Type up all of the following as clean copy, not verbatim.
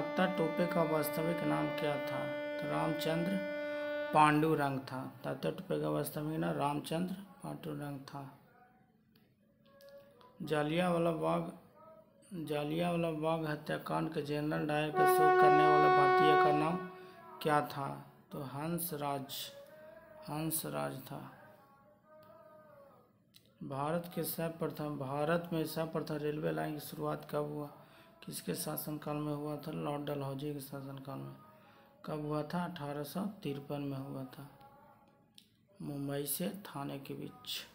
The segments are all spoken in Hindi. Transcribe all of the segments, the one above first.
तात्या टोपे का वास्तविक नाम क्या था? तो रामचंद्र पांडुरंग था। तात्या टोपे का वास्तविक नाम रामचंद्र पांडुरंग था। जालियांवाला बाग हत्याकांड के जनरल डायर का शोध करने वाला भारतीय का नाम क्या था? तो हंसराज था। भारत में सर्वप्रथम रेलवे लाइन की शुरुआत कब हुआ? किसके शासनकाल में हुआ था? लॉर्ड डलहौजी के शासनकाल में। कब हुआ था? 1853 में हुआ था, मुंबई से थाने के बीच।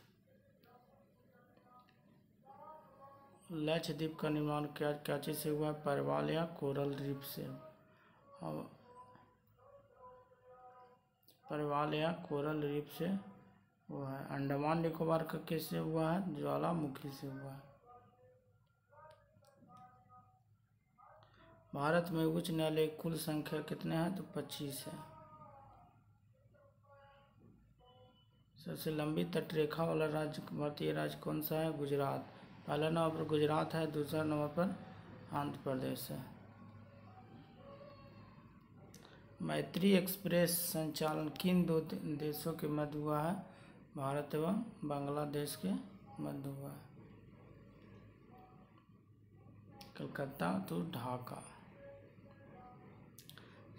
लक्षद्वीप का निर्माण क्या चीज से हुआ? परवाल या कोरल रीफ से। परवाल या कोरल रीफ से हुआ है। अंडमान निकोबार का किससे हुआ है? ज्वालामुखी से हुआ है। भारत में उच्च न्यायालय कुल संख्या कितने हैं? तो 25 है। सबसे लंबी तटरेखा वाला भारतीय राज्य कौन सा है? गुजरात। पहला नंबर पर गुजरात है, दूसरा नंबर पर आंध्र प्रदेश है। मैत्री एक्सप्रेस संचालन किन दो देशों के मध्य हुआ है? भारत एवं बांग्लादेश के मध्य हुआ है। कलकत्ता तो ढाका।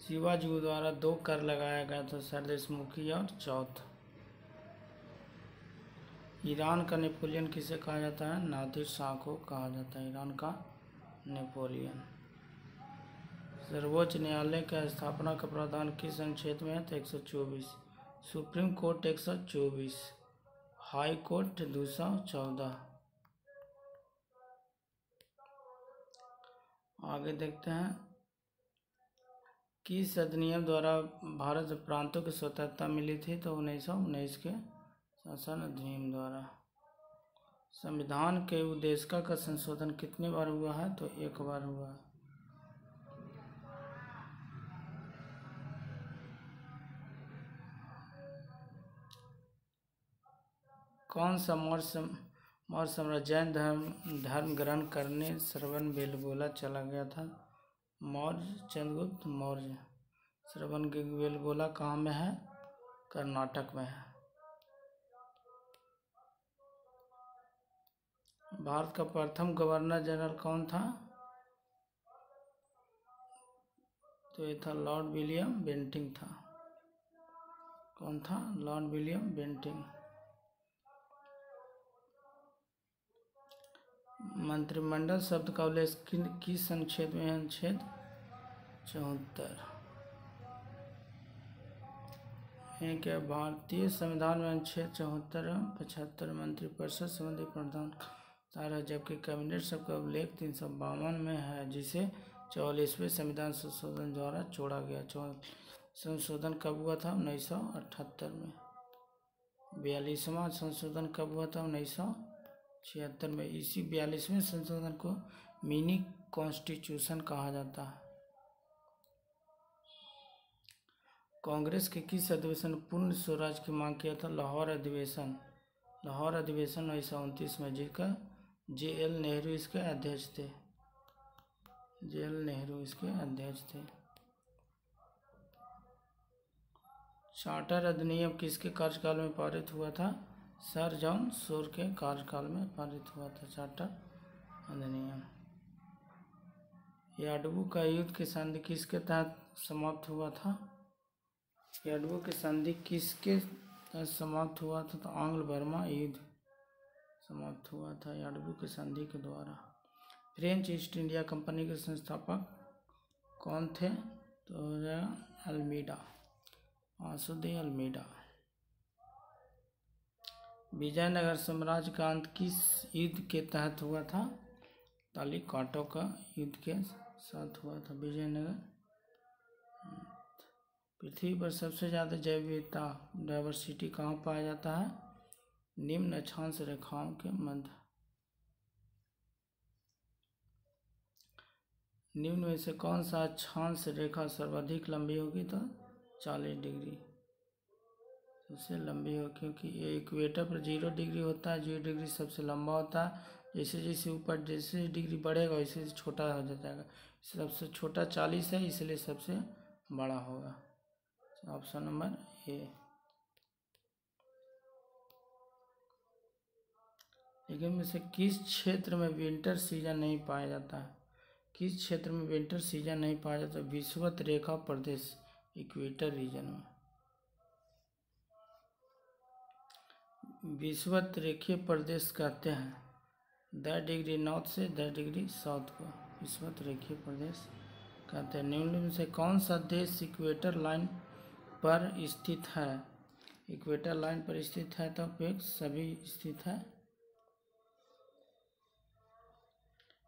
शिवाजी द्वारा 2 कर लगाया गया था, सरदेशमुखी और चौथ। ईरान का नेपोलियन किसे कहा जाता है? नादिर शाह को कहा जाता है ईरान का नेपोलियन। सर्वोच्च न्यायालय का स्थापना का प्रावधान किस अनुच्छेद में है? तो 124। Supreme court 124, high court 214। आगे देखते हैं, किस अधिनियम द्वारा भारत प्रांतों की स्वतंत्रता मिली थी? तो 1919 के शासन अधिनियम द्वारा। संविधान के उद्देशिका का संशोधन कितनी बार हुआ है? तो 1 बार हुआ है। कौन सा मौर्य सम्राट जैन धर्म ग्रहण करने श्रवण बेलगोला चला गया था? मौर्य चंद्रगुप्त मौर्य। श्रवण बेलगोला कहाँ में है? कर्नाटक में है। भारत का प्रथम गवर्नर जनरल कौन था? तो ये था लॉर्ड विलियम बेंटिंक था। कौन था? Lord William Bentinck. मंत्रिमंडल शब्द का उल्लेख किस अनुच्छेद में है? अनुच्छेद 74। क्या भारतीय संविधान में अनुच्छेद 74 एवं 75 मंत्रिपरिषद संबंधी प्रावधान है, जबकि कैबिनेट शब्द का उल्लेख 352 में है, जिसे 44वें संविधान संशोधन द्वारा जोड़ा गया। संशोधन कब हुआ था? 1978 में। 42वां संशोधन कब हुआ था? 1976 में। इसी 42वें संशोधन को मिनी कॉन्स्टिट्यूशन कहा जाता है। कांग्रेस के किस अधिवेशन पूर्ण स्वराज की मांग किया था? लाहौर अधिवेशन 1929 में, जिसका JL नेहरू इसके अध्यक्ष थे। JL नेहरू इसके अध्यक्ष थे। चार्टर अधिनियम किसके कार्यकाल में पारित हुआ था? सर जॉन शोर के कार्यकाल में पारित हुआ था चार्टर अधिनियम। याडबू का युद्ध की संधि किसके तहत समाप्त हुआ था? याडबू की संधि किसके तहत समाप्त हुआ था? तो आंग्ल बर्मा युद्ध समाप्त हुआ था याडबू की संधि के द्वारा। फ्रेंच ईस्ट इंडिया कंपनी के संस्थापक कौन थे? तो अल्मीडा, मासूदी अल्मीडा। विजयनगर साम्राज्य का अंत किस युद्ध के तहत हुआ था? तालिकाटो का युद्ध के साथ हुआ था विजयनगर। पृथ्वी पर सबसे ज़्यादा जैव विविधता डाइवर्सिटी कहाँ पाया जाता है? निम्न अक्षांश रेखाओं के मध्य। निम्न में से कौन सा अक्षांश रेखा सर्वाधिक लंबी होगी? तो 40 डिग्री सबसे लंबी हो, क्योंकि ये इक्वेटर पर 0 डिग्री होता है। 0 डिग्री सबसे लंबा होता है, जैसे जैसे ऊपर जैसे डिग्री बढ़ेगा वैसे वैसे छोटा हो जाएगा। सबसे छोटा 40 है, इसलिए सबसे बड़ा होगा। Option number A. लेकिन में से किस क्षेत्र में विंटर सीजन नहीं पाया जाता है? किस क्षेत्र में विंटर सीजन नहीं पाया जाता? विषुवत रेखा प्रदेश, इक्वेटर रीजन में। विषुवत रेखीय प्रदेश कहते हैं 10 डिग्री नॉर्थ से 10 डिग्री साउथ को विषुवत रेखीय प्रदेश कहते हैं। निम्न में से कौन सा देश इक्वेटर लाइन पर स्थित है? इक्वेटर लाइन पर स्थित है तो फिर सभी स्थित है।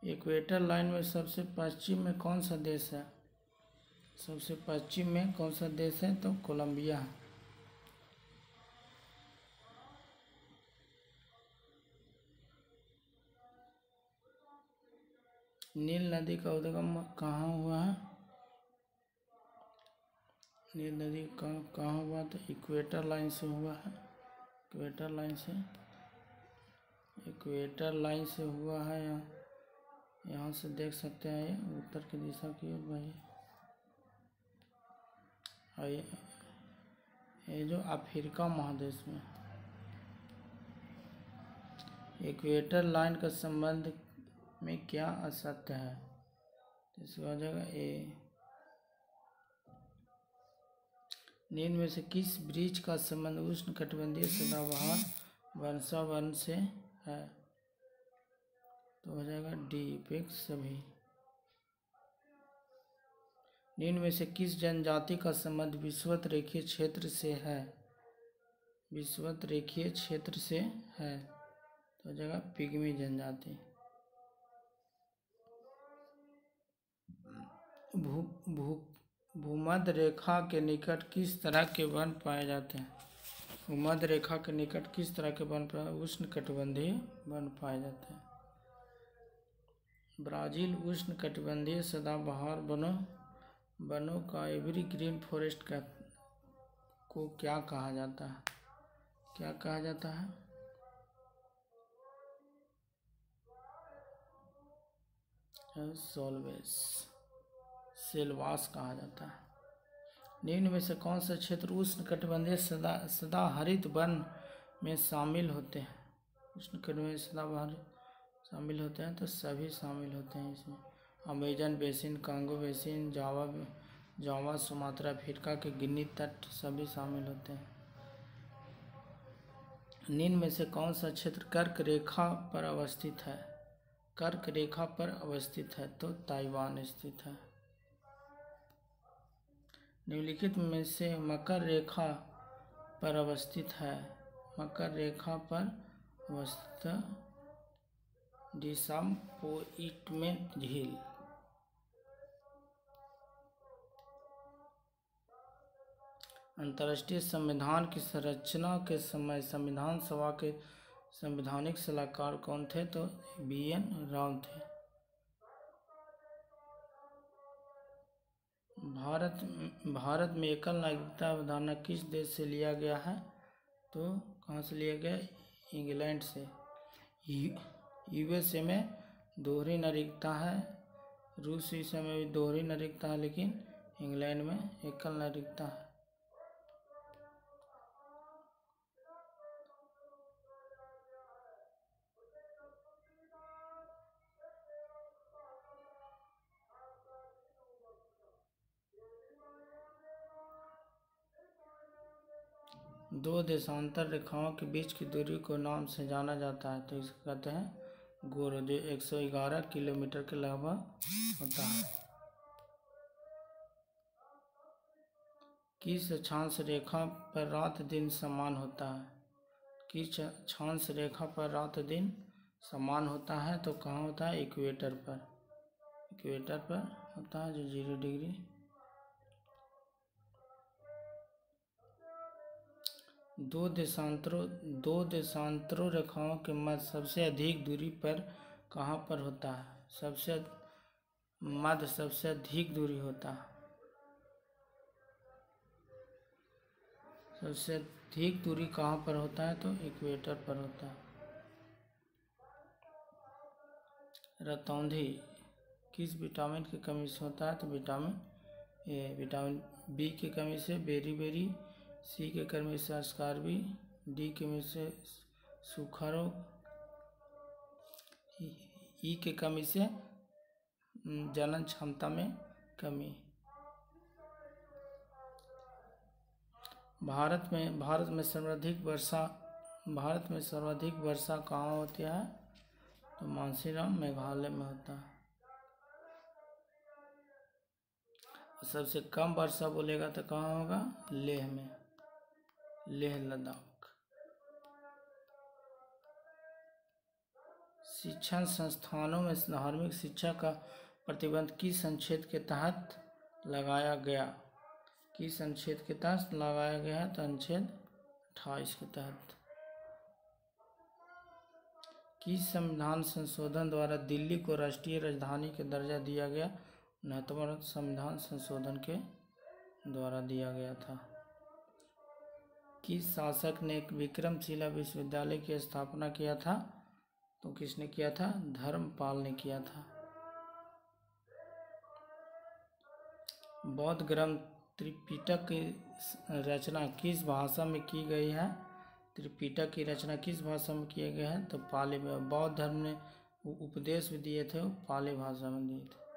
इक्वेटर लाइन में सबसे पश्चिम में कौन सा देश है? सबसे पश्चिम में कौन सा देश है? तो कोलंबिया है। नील नदी का उद्गम कहाँ हुआ है? नील नदी कहाँ हुआ? तो इक्वेटर लाइन से हुआ है। इक्वेटर लाइन से हुआ है। यहाँ से देख सकते हैं, ये उत्तर की दिशा की ओर भाई। और ये जो अफ्रीका महादेश में इक्वेटर लाइन का संबंध में क्या असत्य है? तो इसका हो जाएगा ए। निम्न में से किस वृक्ष का संबंध उष्णकटिबंधीय सदाबहार वर्षावन से है? तो हो जाएगा डी, पेक्स सभी। निम्न में से किस जनजाति का संबंध विषुवत रेखीय क्षेत्र से है? विषुवत रेखीय क्षेत्र से है तो हो जाएगा पिग्मी जनजाति। भूमध्य रेखा के निकट किस तरह के वन पाए जाते हैं? भूमध्य रेखा के निकट किस तरह के वन उष्णकटिबंधीय वन पाए जाते हैं? ब्राज़ील उष्णकटिबंधीय सदाबहार वनों का एवरग्रीन फॉरेस्ट को क्या कहा जाता है? क्या कहा जाता है? सेल्वास कहा जाता है। निम्न में से कौन सा क्षेत्र उष्णकटिबंधीय सदाहरित वन में शामिल होते हैं? उष्णकटिबंधीय सदाबहार शामिल होते हैं तो सभी शामिल होते हैं इसमें। अमेजन बेसिन, कांगो बेसिन, जावा, सुमात्रा, अफ्रीका के गिनी तट सभी शामिल होते हैं। निम्न में से कौन सा क्षेत्र कर्क रेखा पर अवस्थित है? कर्क रेखा पर अवस्थित है तो ताइवान स्थित है। निम्नलिखित में से मकर रेखा पर अवस्थित है। मकर रेखा पर अवस्थित डिसअपॉइंटमेंट झील। अंतर्राष्ट्रीय संविधान की संरचना के समय संविधान सभा के संवैधानिक सलाहकार कौन थे? तो BN राव थे। भारत में एकल नागरिकता अवधारणा किस देश से लिया गया है? तो कहाँ से लिया गया? इंग्लैंड से। USA में दोहरी नागरिकता है, रूस में भी दोहरी नागरिकता है, लेकिन इंग्लैंड में एकल नागरिकता है। दो देशांतर रेखाओं के बीच की दूरी को नाम से जाना जाता है तो इसको कहते हैं गोरो, जो 111 किलोमीटर के लगभग होता है। किस अक्षांश रेखा पर रात दिन समान होता है? किस अक्षांश रेखा पर रात दिन समान होता है तो कहाँ होता है? इक्वेटर पर। इक्वेटर पर होता है जो 0 डिग्री। दो देशांतरों रेखाओं के मध्य सबसे अधिक दूरी पर कहाँ पर होता है? सबसे अधिक दूरी होता है। सबसे अधिक दूरी कहाँ पर होता है? तो इक्वेटर पर होता है। रतौंधी किस विटामिन की कमी से होता है? तो विटामिन ए। विटामिन बी की कमी से बेरी, सी के कमी से स्कारबी, डी की कमी से सूखा रोग, ई के कमी से जनन क्षमता में कमी। भारत में सर्वाधिक वर्षा कहाँ होती है? तो मानसीराम मेघालय में होता है। सबसे कम वर्षा बोलेगा तो कहाँ होगा? लेह में, लेह लद्दाख। शिक्षण संस्थानों में धार्मिक शिक्षा का प्रतिबंध किस अनुच्छेद के तहत लगाया गया? किस अनुच्छेद के तहत लगाया गया? तो अनुच्छेद 28 के तहत। किस संविधान संशोधन द्वारा दिल्ली को राष्ट्रीय राजधानी का दर्जा दिया गया? 69वां संविधान संशोधन के द्वारा दिया गया था। किस शासक ने विक्रमशिला विश्वविद्यालय की स्थापना किया था? तो किसने किया था? धर्मपाल ने किया था। बौद्ध ग्रंथ त्रिपिटक की रचना किस भाषा में की गई है? त्रिपिटक की रचना किस भाषा में किया गया है? तो पाली में। बौद्ध धर्म ने उपदेश भी दिए थे, वो पाली भाषा में दिए थे।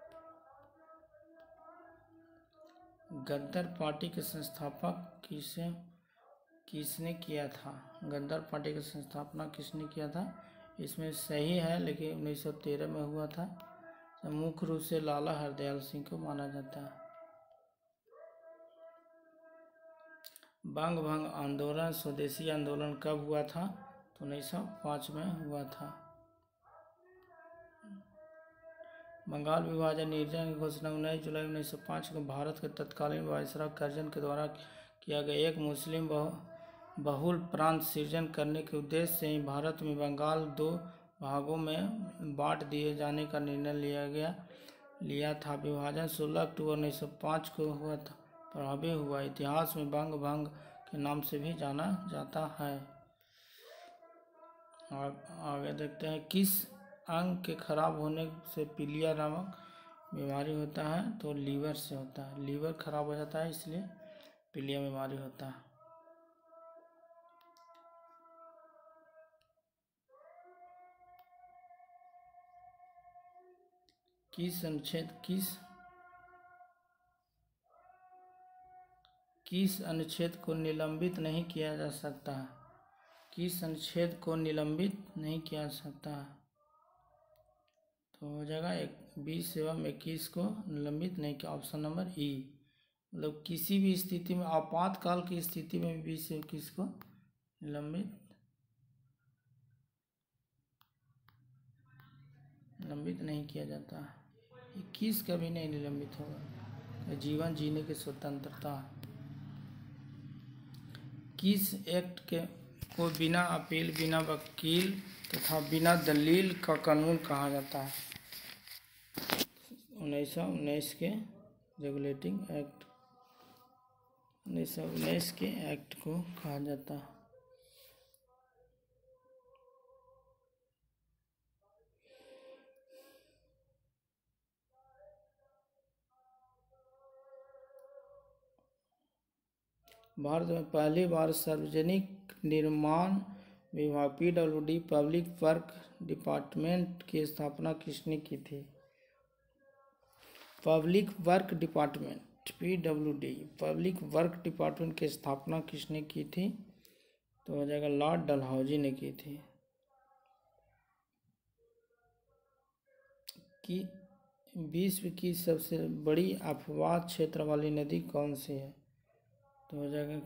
गद्दार पार्टी के संस्थापक किसने किया था? गद्दार पार्टी की संस्थापना किसने किया था? इसमें सही है, लेकिन 1913 में हुआ था। तो मुख्य रूप से लाला हरदयाल सिंह को माना जाता है। बंग भंग आंदोलन, स्वदेशी आंदोलन कब हुआ था? तो 1905 में हुआ था। बंगाल विभाजन निर्णय की घोषणा 19 जुलाई 1905 को भारत के तत्कालीन वायसराय कर्जन के द्वारा किया गया। एक मुस्लिम बहुल प्रांत सृजन करने के उद्देश्य से ही भारत में बंगाल 2 भागों में बांट दिए जाने का निर्णय लिया था। विभाजन 16 अक्टूबर 1905 को हुआ था, प्रभावी हुआ। इतिहास में बंग भंग के नाम से भी जाना जाता है। आगे देखते हैं, किस अंग के खराब होने से पीलिया नामक बीमारी होता है? तो लीवर से होता है। लीवर खराब हो जाता है, इसलिए पीलिया बीमारी होता है। किस अनुच्छेद को निलंबित नहीं किया जा सकता है? किस अनुच्छेद को निलंबित नहीं किया जा सकता है? तो हो जाएगा 20 एवं 21 को निलंबित नहीं किया। ऑप्शन नंबर ई। मतलब किसी भी स्थिति में, आपातकाल की स्थिति में 20 से 21 को निलंबित नहीं किया जाता। 21 कभी नहीं निलंबित होगा। जीवन जीने की स्वतंत्रता। किस एक्ट को बिना अपील, बिना वकील तथा बिना दलील का कानून कहा जाता है? 1919 के रेगुलेटिंग एक्ट, 1919 के एक्ट को कहा जाता है। भारत में पहली बार सार्वजनिक निर्माण विभाग PWD पब्लिक वर्क डिपार्टमेंट की स्थापना किसने की थी? Public work department PWD public work department की स्थापना किसने की थी? तो हो जाएगा लॉर्ड डलहौजी ने की थी। कि विश्व की सबसे बड़ी अपवाह क्षेत्र वाली नदी कौन सी है? तो हो जाएगा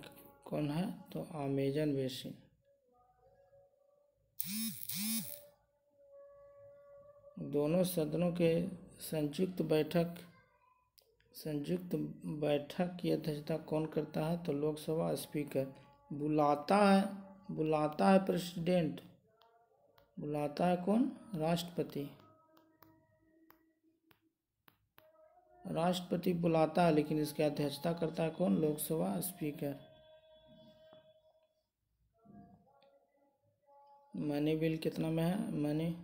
कौन है? तो अमेजन बेसिन। दोनों सदनों के संयुक्त बैठक की अध्यक्षता कौन करता है? तो लोकसभा स्पीकर। बुलाता है प्रेसिडेंट। बुलाता है कौन? राष्ट्रपति। राष्ट्रपति बुलाता है, लेकिन इसकी अध्यक्षता करता है कौन? लोकसभा स्पीकर। मनी बिल कितना में है? मनी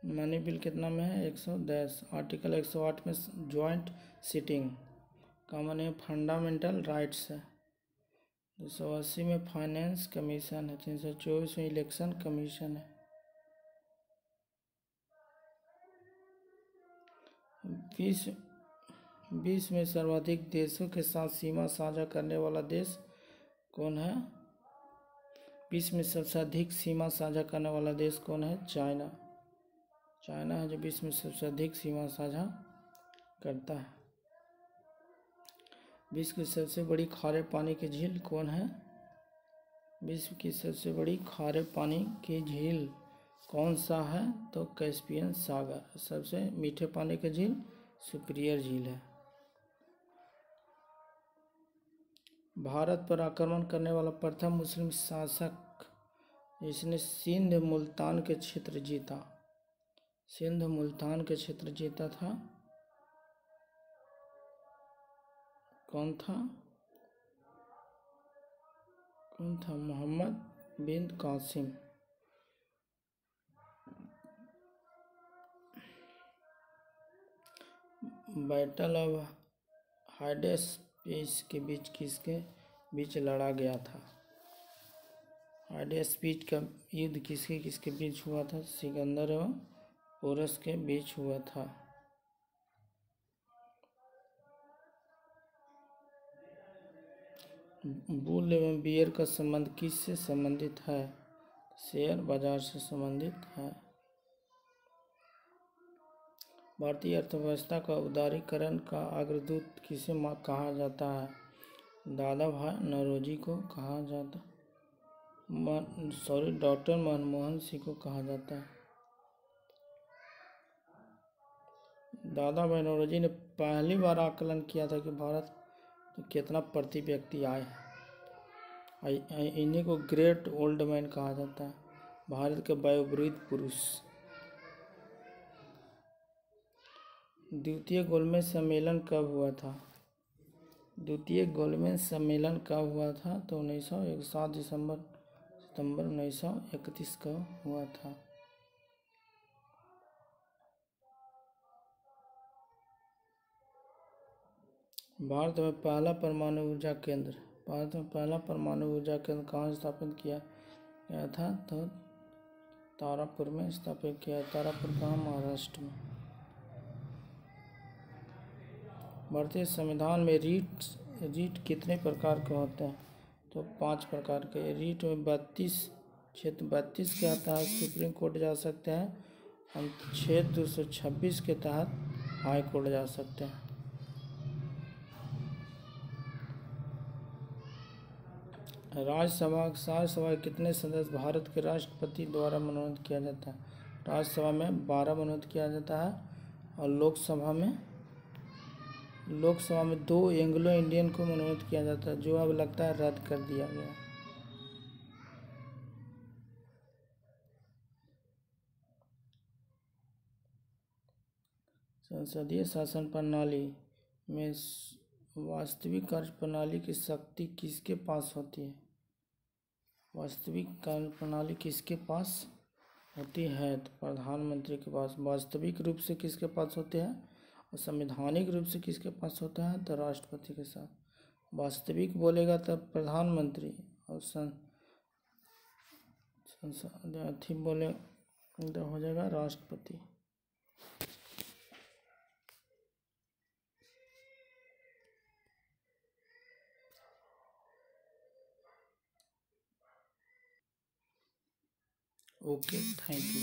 मनी बिल कितना में है? 110। आर्टिकल 108 में जॉइंट सिटिंग कॉमन है, फंडामेंटल राइट्स है। 280 में फाइनेंस कमीशन है। 324 में इलेक्शन कमीशन है। 20 में सर्वाधिक देशों के साथ सीमा साझा करने वाला देश कौन है? 20 में सबसे अधिक सीमा साझा करने वाला देश कौन है? चाइना। चाइना है जो 20 में सबसे अधिक सीमा साझा करता है। विश्व की सबसे बड़ी खारे पानी की झील कौन है? विश्व की सबसे बड़ी खारे पानी की झील कौन सा है? तो कैस्पियन सागर। सबसे मीठे पानी की झील सुपीरियर झील है। भारत पर आक्रमण करने वाला प्रथम मुस्लिम शासक जिसने सिंध मुल्तान के क्षेत्र जीता, सिंध मुल्तान के क्षेत्र जीता था, कौन था? मोहम्मद बिन कासिम। बैटल ऑफ हाइडेस्पीस के बीच किसके बीच लड़ा गया था? हाइडेस्पीस का युद्ध किसके बीच हुआ था? सिकंदर एवं पोरस के बीच हुआ था। बुल एवं बियर का संबंध किससे संबंधित है? शेयर बाजार से संबंधित है। भारतीय अर्थव्यवस्था का उदारीकरण का अग्रदूत किसे कहा जाता है? दादा भाई नौरोजी को कहा जाता, डॉक्टर मनमोहन सिंह को कहा जाता है। दादा भाई नौरोजी ने पहली बार आकलन किया था कि भारत तो कितना प्रति व्यक्ति आय है। इन्हीं को ग्रेट ओल्ड मैन कहा जाता है, भारत के वयोवृद्ध पुरुष। द्वितीय गोलमेज सम्मेलन कब हुआ था? द्वितीय गोलमेज सम्मेलन कब हुआ था? तो 7 सितंबर 1931 को हुआ था। भारत में पहला परमाणु ऊर्जा केंद्र कहाँ स्थापित किया गया था? तो तारापुर में स्थापित किया। तारापुर कहाँ? महाराष्ट्र में। भारतीय संविधान में रीट कितने प्रकार के होते हैं? तो 5 प्रकार के। रीट में 32 के तहत सुप्रीम कोर्ट जा सकते हैं। अनुच्छेद 226 के तहत हाई कोर्ट जा सकते हैं। राज्यसभा के कितने सदस्य भारत के राष्ट्रपति द्वारा मनोनीत किया जाता है? राज्यसभा में 12 मनोनीत किया जाता है और लोकसभा में 2 एंग्लो इंडियन को मनोनीत किया जाता है, जो अब लगता है रद्द कर दिया गया। संसदीय शासन प्रणाली में वास्तविक कार्यप्रणाली की शक्ति किसके पास होती है? वास्तविक कार्यप्रणाली किसके पास होती है? तो प्रधानमंत्री के पास। वास्तविक रूप से किसके पास होते हैं? और संवैधानिक रूप से किसके पास होता है? तो राष्ट्रपति के साथ। वास्तविक बोलेगा तब प्रधानमंत्री और बोले तो हो जाएगा राष्ट्रपति। Okay, thank you.